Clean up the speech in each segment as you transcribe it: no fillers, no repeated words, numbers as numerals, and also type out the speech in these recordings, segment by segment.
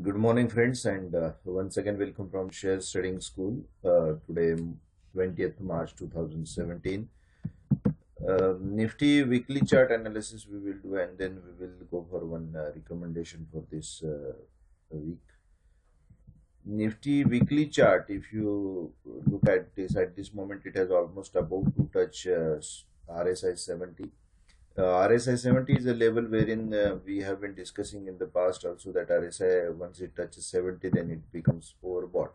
Good morning, friends, and once again, welcome from Shares Trading School. Today, 20th March 2017. Nifty weekly chart analysis we will do, and then we will go for one recommendation for this week. Nifty weekly chart, if you look at this moment, it has almost about to touch RSI 70. RSI 70 is a level wherein we have been discussing in the past also that RSI, once it touches 70, then it becomes overbought.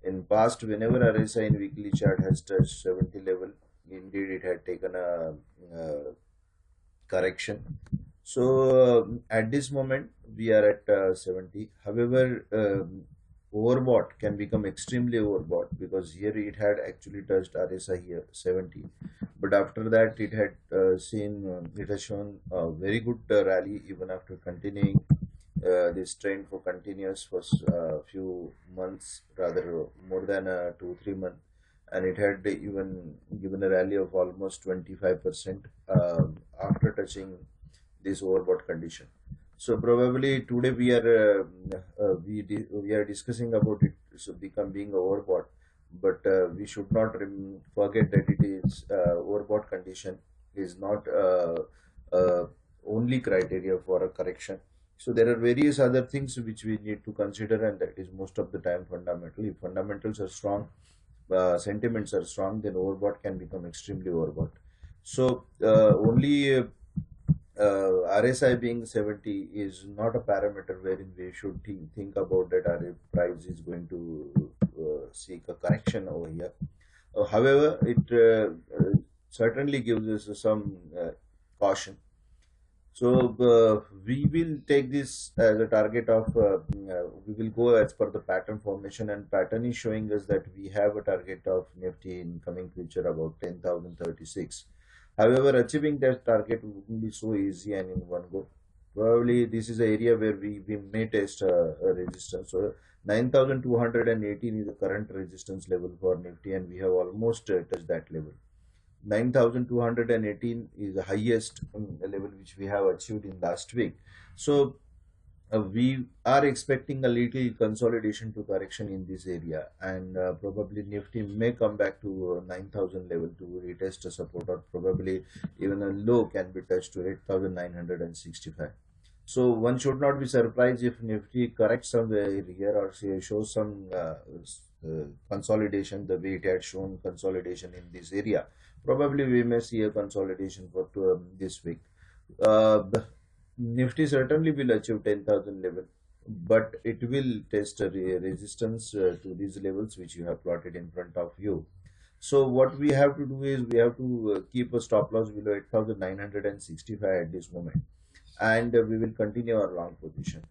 In past, whenever RSI in weekly chart has touched 70 level, indeed it had taken a correction. So at this moment we are at 70. However, overbought can become extremely overbought, because here it had actually touched RSI here 70, but after that it had it has shown a very good rally even after continuing this trend for continuous for a few months, rather more than 2-3 months, and it had even given a rally of almost 25% after touching this overbought condition. So probably today we are discussing about it, so become being overbought, but we should not forget that it is overbought condition is not only criteria for a correction. So there are various other things which we need to consider, and that is most of the time fundamental. If fundamentals are strong, sentiments are strong, then overbought can become extremely overbought. So only RSI being 70 is not a parameter wherein we should think about that our price is going to seek a correction over here. However, it certainly gives us some caution. So we will take this as a target of we will go as per the pattern formation, and pattern is showing us that we have a target of Nifty in coming future about 10,036. However, achieving that target wouldn't be so easy and in one go. Probably this is the area where we may test a resistance. So 9,218 is the current resistance level for Nifty, and we have almost touched that level. 9,218 is the highest level which we have achieved in last week. So we are expecting a little consolidation to correction in this area, and probably Nifty may come back to 9,000 level to retest a support, or probably even a low can be touched to 8,965. So one should not be surprised if Nifty corrects somewhere here, or say shows some consolidation the way it had shown consolidation in this area. Probably we may see a consolidation for this week. The Nifty certainly will achieve 10,000 level, but it will test a resistance to these levels which you have plotted in front of you. So what we have to do is we have to keep a stop loss below 8,965 at this moment, and we will continue our long position.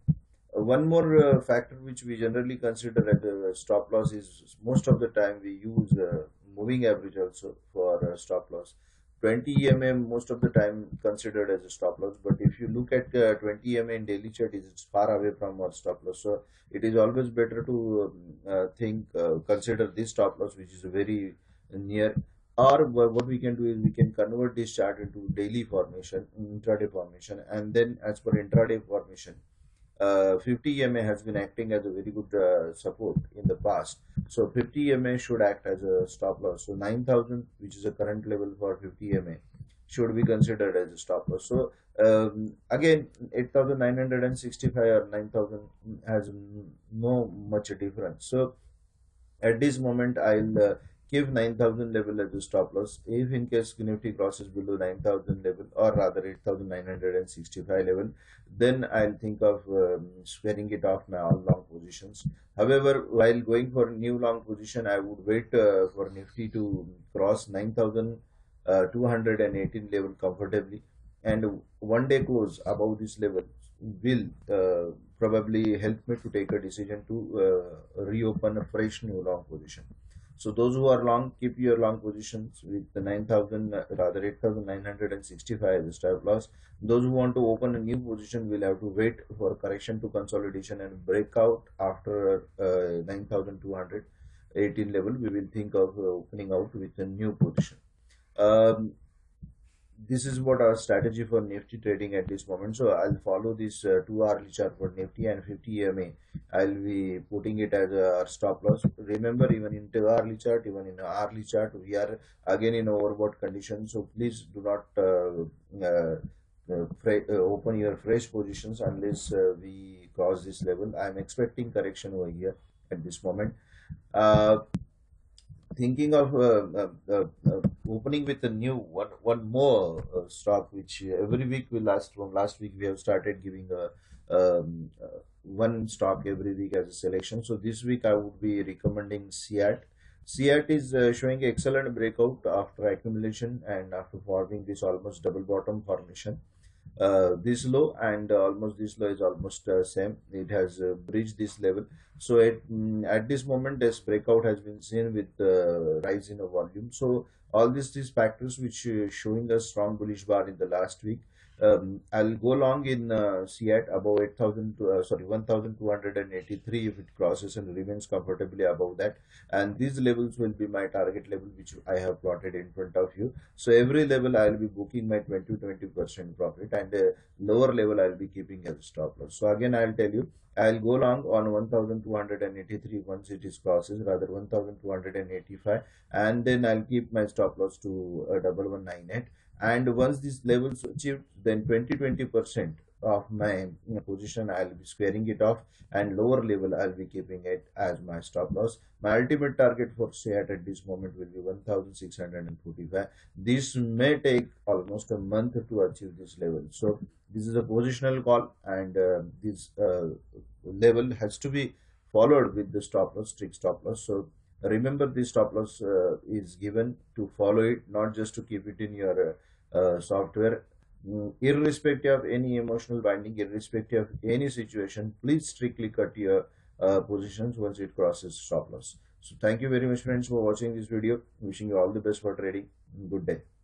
One more factor which we generally consider at the stop loss is most of the time we use moving average also for stop loss. 20 EMA most of the time considered as a stop loss, but if you look at 20 EMA in daily chart, it's far away from our stop loss. So it is always better to consider this stop loss which is very near. Or what we can do is we can convert this chart into daily formation, intraday formation, and then as per intraday formation, 50 EMA has been acting as a very good support in the past. So 50 EMA should act as a stop loss. So 9,000, which is a current level for 50 EMA, should be considered as a stop loss. So again, 8,965 or 9,000 has no much difference. So at this moment, I'll give 9,000 level as a stop loss. If in case Nifty crosses below 9,000 level, or rather 8,965 level, then I'll think of squaring it off my all long positions. However, while going for a new long position, I would wait for Nifty to cross 9,218 level comfortably, and one day goes above this level will probably help me to take a decision to reopen a fresh new long position. So those who are long, keep your long positions with the 9,000, rather 8,965 as a stop loss. Those who want to open a new position will have to wait for correction to consolidation and breakout after 9,218 level. We will think of opening out with a new position. Um, this is what our strategy for Nifty trading at this moment. So I'll follow this 2 hourly chart for Nifty and 50 EMA. I'll be putting it as our stop loss. Remember, even in 2 hourly chart, even in a hourly chart, we are again in overbought condition. So please do not open your fresh positions unless we cross this level. I'm expecting correction over here at this moment. Uh, Thinking of opening with a new one more stock, which every week will last. From last week we have started giving a one stock every week as a selection. So this week I would be recommending CAT. CAT is showing excellent breakout after accumulation and after forming this almost double bottom formation. This low and almost this low is almost same. It has breached this level. So at this moment this breakout has been seen with rise in a volume. So all these factors which showing a strong bullish bar in the last week. I'll go long in CAT above 8,000 sorry 1,283 if it crosses and remains comfortably above that, and these levels will be my target level which I have plotted in front of you. So every level I will be booking my 20% profit, and lower level I will be keeping as stop loss. So again I'll tell you, I'll go long on 1,283 once it is crosses, rather 1,285, and then I'll keep my stop loss to 1198. And once these levels achieved, then 20% of my position I'll be squaring it off, and lower level I'll be keeping it as my stop loss. My ultimate target for SEAT at this moment will be 1,645. This may take almost a month to achieve this level. So this is a positional call, and this level has to be followed with the stop loss, strict stop loss. So remember, this stop loss is given to follow it, not just to keep it in your software. Irrespective of any emotional binding, irrespective of any situation, please strictly cut your positions once it crosses stop loss. So thank you very much friends for watching this video. Wishing you all the best for trading. Good day.